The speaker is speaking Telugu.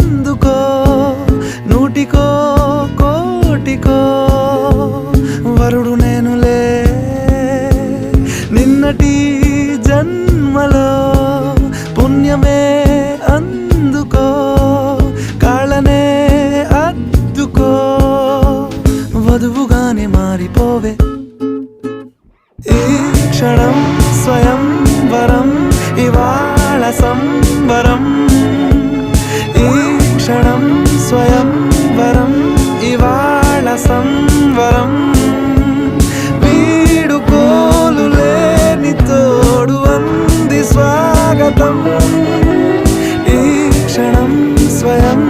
అందుకో నూటికో కోటికో వరుడు నేనులే నిన్నటి జన్మలో పుణ్యమే అందుకో కాళ్ళనే అద్దుకో వధువుగానే మారిపోవే ఈ క్షణం స్వయం వరం ఇవాళ సంబరం ఈ క్షణం స్వయం వరం ఇవాళ సంవరం వీడుకోలు లేని తోడు అంది స్వాగతం ఈ క్షణం స్వయం